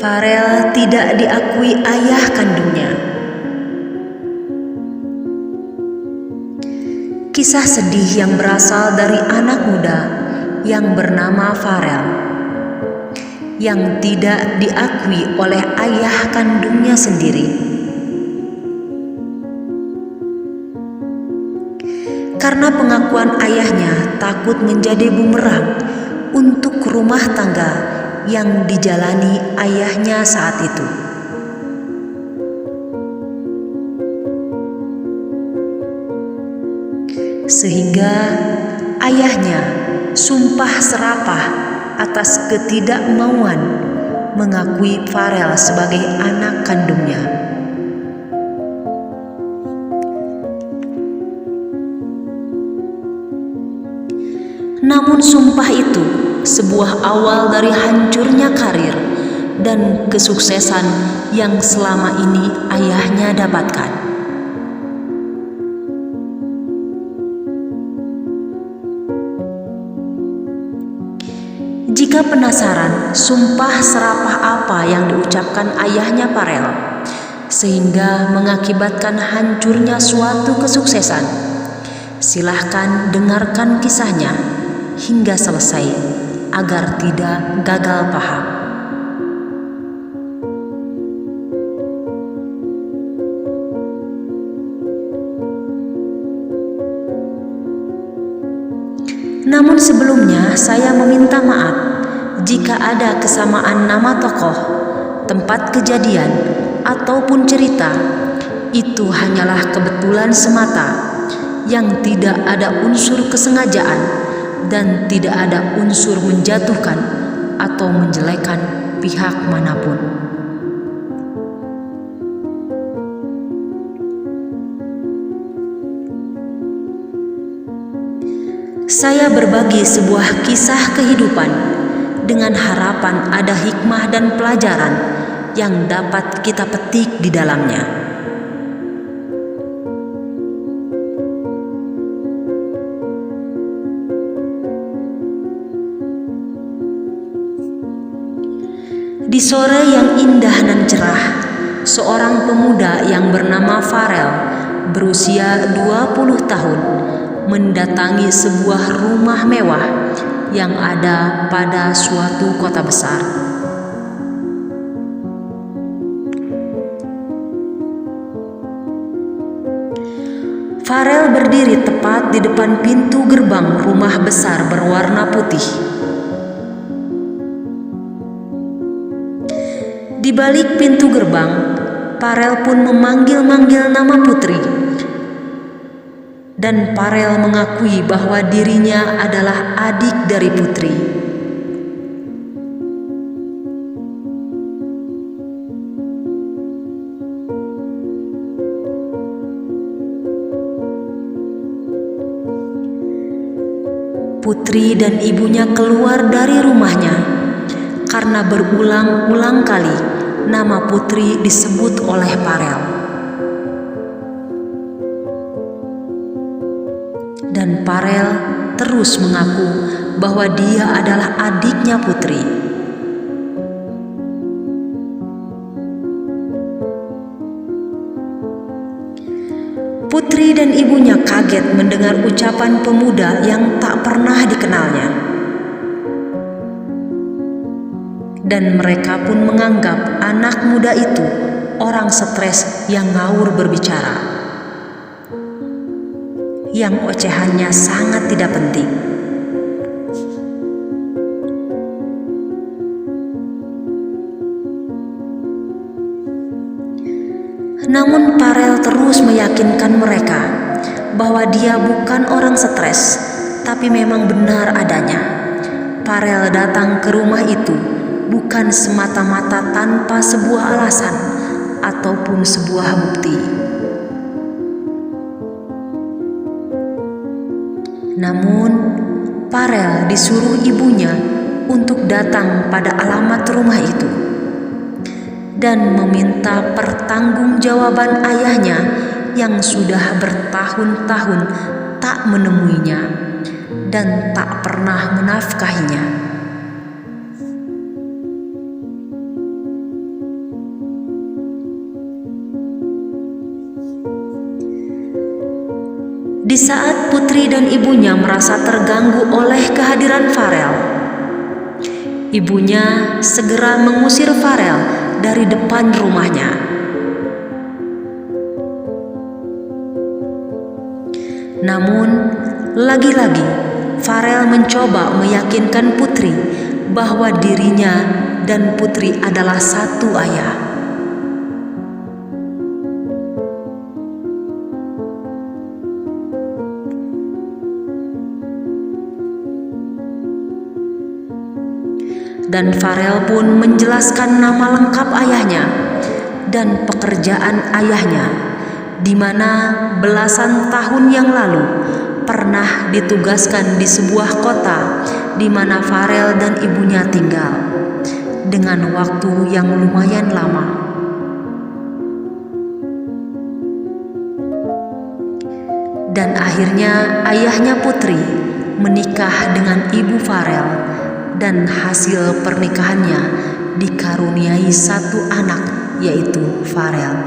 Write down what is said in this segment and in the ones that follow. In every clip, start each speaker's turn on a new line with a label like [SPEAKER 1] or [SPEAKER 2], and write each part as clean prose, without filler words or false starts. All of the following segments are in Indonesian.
[SPEAKER 1] Farel tidak diakui ayah kandungnya. Kisah sedih yang berasal dari anak muda yang bernama Farel, yang tidak diakui oleh ayah kandungnya sendiri. Karena pengakuan ayahnya takut menjadi bumerang untuk rumah tangga yang dijalani ayahnya saat itu. Sehingga ayahnya sumpah serapah atas ketidakmauan mengakui Farel sebagai anak kandungnya. Namun sumpah itu sebuah awal dari hancurnya karir dan kesuksesan yang selama ini ayahnya dapatkan. Jika penasaran sumpah serapah apa yang diucapkan ayahnya Farel sehingga mengakibatkan hancurnya suatu kesuksesan, silahkan dengarkan kisahnya hingga selesai agar tidak gagal paham. Namun sebelumnya saya meminta maaf jika ada kesamaan nama tokoh, tempat kejadian, ataupun cerita. Itu hanyalah kebetulan semata yang tidak ada unsur kesengajaan dan tidak ada unsur menjatuhkan atau menjelekkan pihak manapun. Saya berbagi sebuah kisah kehidupan dengan harapan ada hikmah dan pelajaran yang dapat kita petik di dalamnya. Di sore yang indah dan cerah, seorang pemuda yang bernama Farel berusia 20 tahun mendatangi sebuah rumah mewah yang ada pada suatu kota besar. Farel berdiri tepat di depan pintu gerbang rumah besar berwarna putih. Di balik pintu gerbang, Farel pun memanggil-manggil nama putri. Dan Farel mengakui bahwa dirinya adalah adik dari putri. Putri dan ibunya keluar dari rumahnya karena berulang-ulang kali nama putri disebut oleh Farel. Dan Farel terus mengaku bahwa dia adalah adiknya putri. Putri dan ibunya kaget mendengar ucapan pemuda yang tak pernah dikenalnya. Dan mereka pun menganggap anak muda itu orang stres yang ngawur berbicara, yang ocehannya sangat tidak penting. Namun Farel terus meyakinkan mereka bahwa dia bukan orang stres, tapi memang benar adanya. Farel datang ke rumah itu bukan semata-mata tanpa sebuah alasan ataupun sebuah bukti. Namun, Farel disuruh ibunya untuk datang pada alamat rumah itu dan meminta pertanggungjawaban ayahnya yang sudah bertahun-tahun tak menemuinya dan tak pernah menafkahinya. Di saat putri dan ibunya merasa terganggu oleh kehadiran Farel, ibunya segera mengusir Farel dari depan rumahnya. Namun, lagi-lagi Farel mencoba meyakinkan putri bahwa dirinya dan putri adalah satu ayah. Dan Farel pun menjelaskan nama lengkap ayahnya dan pekerjaan ayahnya, di mana belasan tahun yang lalu pernah ditugaskan di sebuah kota di mana Farel dan ibunya tinggal, dengan waktu yang lumayan lama. Dan akhirnya ayahnya putri menikah dengan ibu Farel, dan hasil pernikahannya dikaruniai satu anak, yaitu Farel.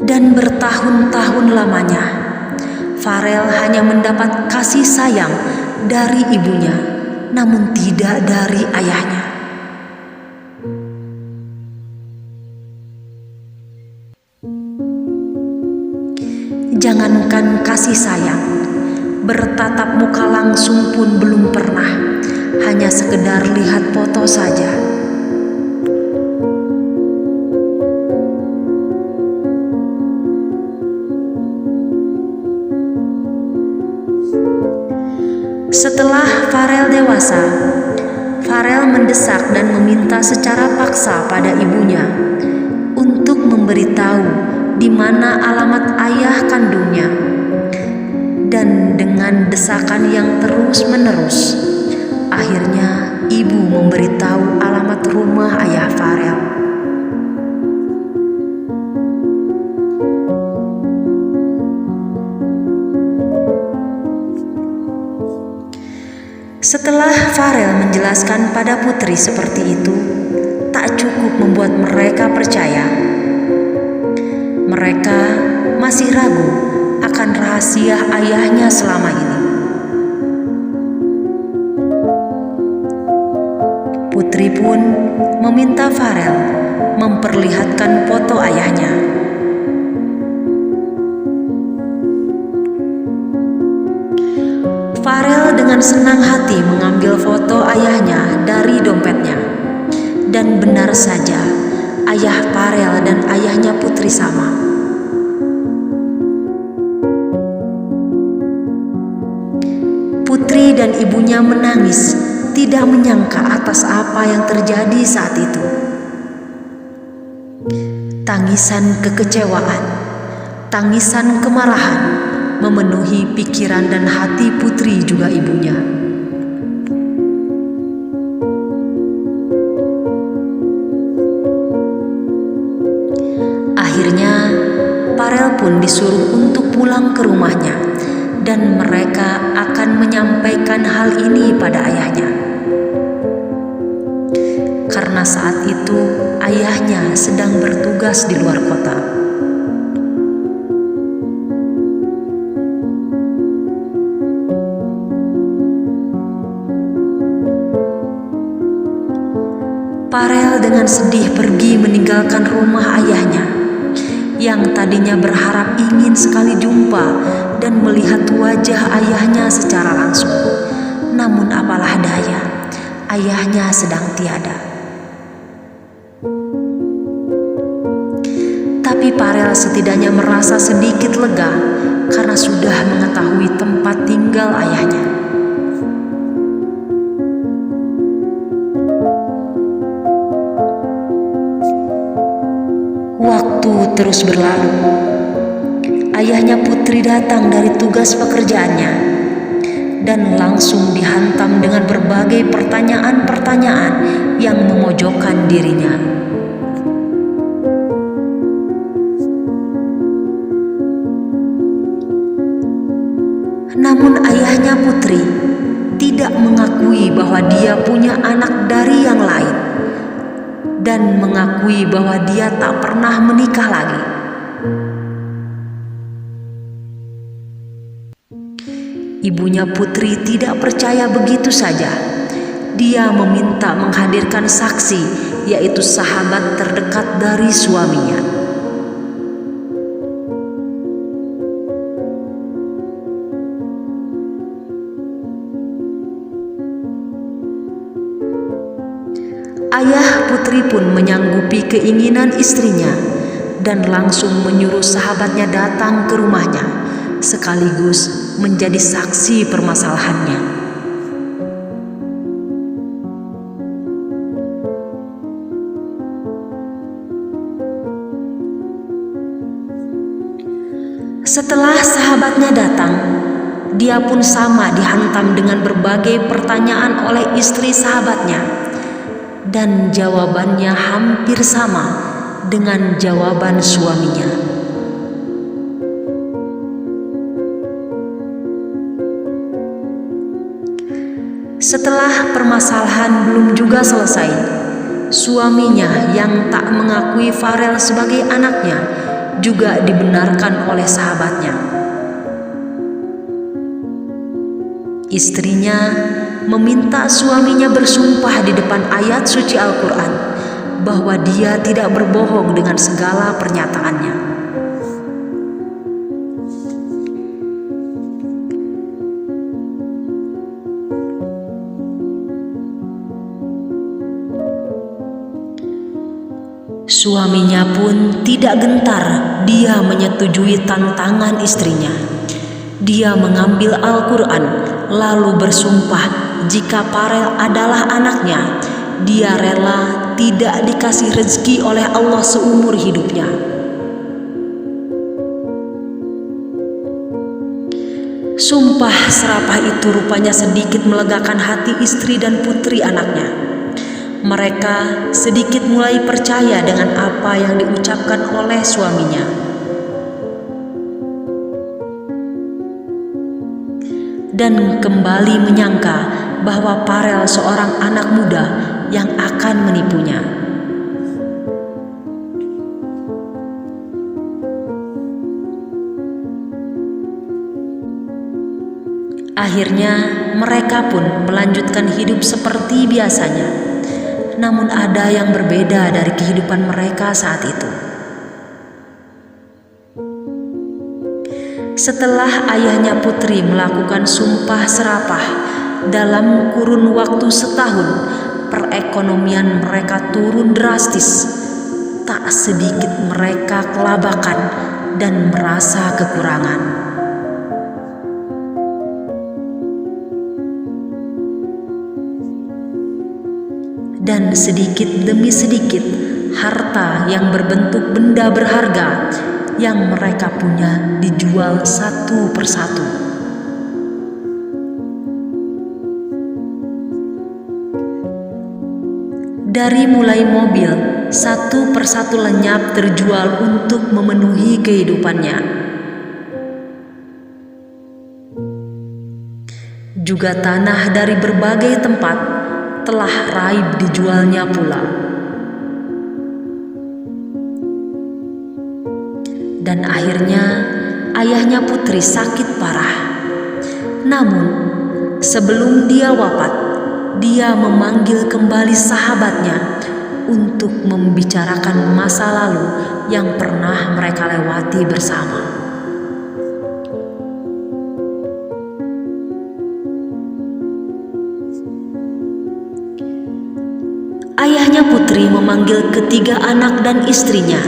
[SPEAKER 1] Dan bertahun-tahun lamanya, Farel hanya mendapat kasih sayang dari ibunya, namun tidak dari ayahnya. Jangankan kasih sayang, bertatap muka langsung pun belum pernah, hanya sekedar lihat foto saja. Setelah Farel dewasa, Farel mendesak dan meminta secara paksa pada ibunya untuk memberitahu di mana alamat ayah kandungnya. Dan dengan desakan yang terus-menerus, akhirnya ibu memberitahu alamat rumah ayah Farel. Setelah Farel menjelaskan pada putri seperti itu, tak cukup membuat mereka percaya. Mereka masih ragu akan rahasia ayahnya selama ini. Putri pun meminta Farel memperlihatkan foto ayahnya. Farel dengan senang hati mengambil foto ayahnya dari dompetnya. Dan benar saja, ayah Farel dan ayahnya putri sama. Putri dan ibunya menangis, tidak menyangka atas apa yang terjadi saat itu. Tangisan kekecewaan, tangisan kemarahan memenuhi pikiran dan hati putri juga ibunya. Akhirnya, Farel pun disuruh untuk pulang ke rumahnya, dan mereka akan menyampaikan hal ini pada ayahnya. Karena saat itu ayahnya sedang bertugas di luar kota. Farel dengan sedih pergi meninggalkan rumah ayahnya, yang tadinya berharap ingin sekali jumpa dan melihat wajah ayahnya secara langsung. Namun apalah daya, ayahnya sedang tiada. Tapi Farel setidaknya merasa sedikit lega karena sudah mengetahui tempat tinggal ayahnya. Waktu terus berlalu. Ayahnya putri datang dari tugas pekerjaannya dan langsung dihantam dengan berbagai pertanyaan-pertanyaan yang memojokkan dirinya. Namun ayahnya putri tidak mengaku mengakui bahwa dia punya anak dari yang lain dan mengakui bahwa dia tak pernah menikah lagi. Ibunya Putri tidak percaya begitu saja. Dia meminta menghadirkan saksi, yaitu sahabat terdekat dari suaminya. Ayah Putri pun menyanggupi keinginan istrinya dan langsung menyuruh sahabatnya datang ke rumahnya, sekaligus menjadi saksi permasalahannya. Setelah sahabatnya datang, dia pun sama dihantam dengan berbagai pertanyaan oleh istri sahabatnya. Dan jawabannya hampir sama dengan jawaban suaminya. Setelah permasalahan belum juga selesai, suaminya yang tak mengakui Farel sebagai anaknya juga dibenarkan oleh sahabatnya. Istrinya meminta suaminya bersumpah di depan ayat suci Al-Quran bahwa dia tidak berbohong dengan segala pernyataannya. Suaminya pun tidak gentar, dia menyetujui tantangan istrinya. Dia mengambil Al-Quran lalu bersumpah jika Farel adalah anaknya, dia rela tidak dikasih rezeki oleh Allah seumur hidupnya. Sumpah serapah itu rupanya sedikit melegakan hati istri dan putri anaknya. Mereka sedikit mulai percaya dengan apa yang diucapkan oleh suaminya. Dan kembali menyangka bahwa Farel seorang anak muda yang akan menipunya. Akhirnya mereka pun melanjutkan hidup seperti biasanya. Namun ada yang berbeda dari kehidupan mereka saat itu. Setelah ayahnya Putri melakukan sumpah serapah, dalam kurun waktu setahun, perekonomian mereka turun drastis. Tak sedikit mereka kelabakan dan merasa kekurangan. Dan sedikit demi sedikit, harta yang berbentuk benda berharga yang mereka punya dijual satu persatu. Dari mulai mobil, satu persatu lenyap terjual untuk memenuhi kehidupannya. Juga tanah dari berbagai tempat telah raib dijualnya pula. Dan akhirnya ayahnya Putri sakit parah. Namun sebelum dia wafat, dia memanggil kembali sahabatnya untuk membicarakan masa lalu yang pernah mereka lewati bersama. Ayahnya Putri memanggil ketiga anak dan istrinya.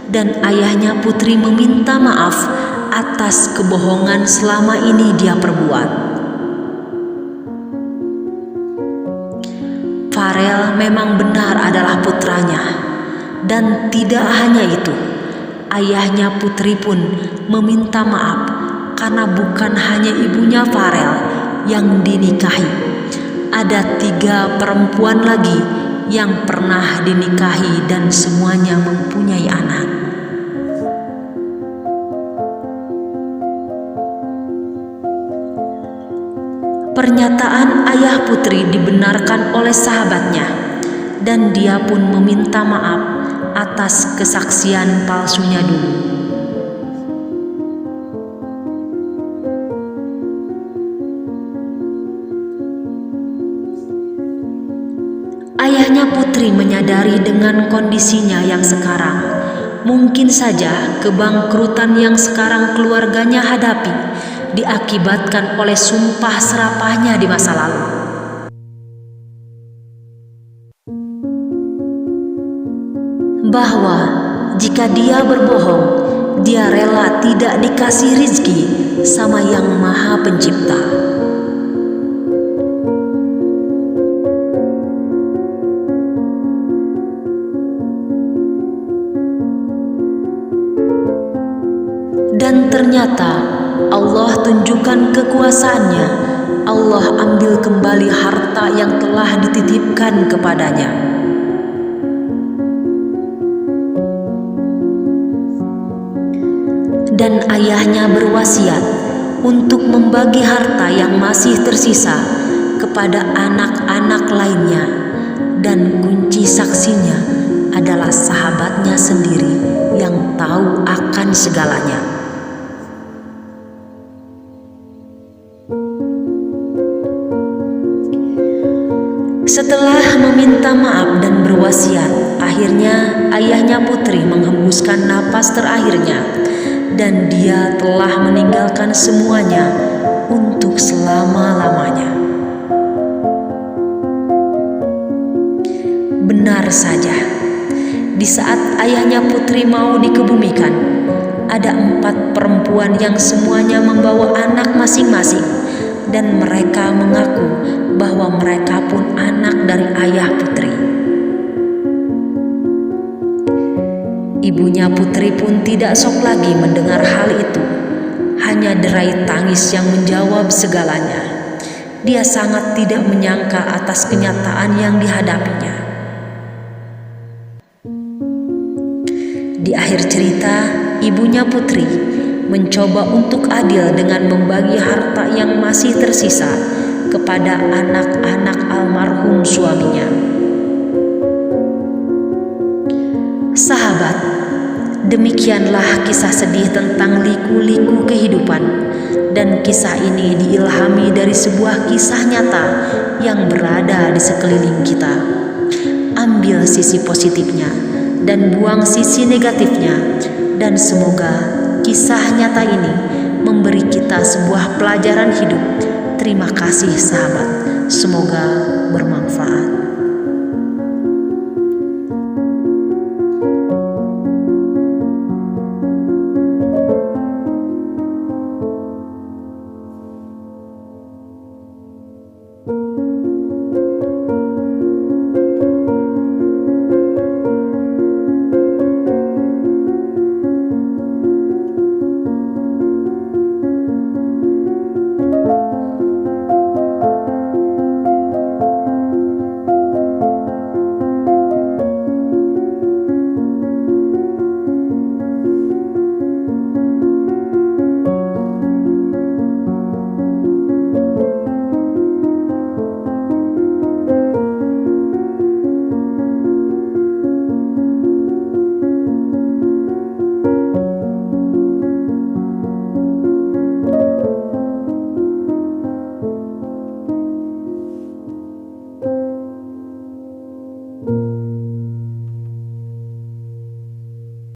[SPEAKER 1] Dan ayahnya Putri meminta maaf atas kebohongan selama ini dia perbuat. Farel memang benar adalah putranya. Dan tidak hanya itu, ayahnya Putri pun meminta maaf karena bukan hanya ibunya Farel yang dinikahi. Ada 3 perempuan lagi yang pernah dinikahi dan semuanya mempunyai anak. Pernyataan ayah Putri dibenarkan oleh sahabatnya, dan dia pun meminta maaf atas kesaksian palsunya dulu. Ayahnya Putri menyadari dengan kondisinya yang sekarang, mungkin saja kebangkrutan yang sekarang keluarganya hadapi diakibatkan oleh sumpah serapahnya di masa lalu. Bahwa jika dia berbohong, dia rela tidak dikasih rizki sama Yang Maha Pencipta. Dan ternyata Allah tunjukkan kekuasaannya. Allah ambil kembali harta yang telah dititipkan kepadanya. Dan ayahnya berwasiat untuk membagi harta yang masih tersisa kepada anak-anak lainnya, dan kunci saksinya adalah sahabatnya sendiri yang tahu akan segalanya. Setelah meminta maaf dan berwasiat, akhirnya ayahnya Putri menghembuskan napas terakhirnya, dan dia telah meninggalkan semuanya untuk selama-lamanya. Benar saja, di saat ayahnya Putri mau dikebumikan, ada 4 perempuan yang semuanya membawa anak masing-masing, dan mereka mengaku bahwa mereka pun anak dari ayah Putri. Ibunya Putri pun tidak sok lagi mendengar hal itu, hanya derai tangis yang menjawab segalanya. Dia sangat tidak menyangka atas kenyataan yang dihadapinya. Di akhir cerita, ibunya Putri mencoba untuk adil dengan membagi harta yang masih tersisa kepada anak-anak almarhum suaminya. Sahabat, demikianlah kisah sedih tentang liku-liku kehidupan, dan kisah ini diilhami dari sebuah kisah nyata yang berada di sekeliling kita. Ambil sisi positifnya dan buang sisi negatifnya, dan semoga kisah nyata ini memberi kita sebuah pelajaran hidup. Terima kasih sahabat, semoga bermanfaat.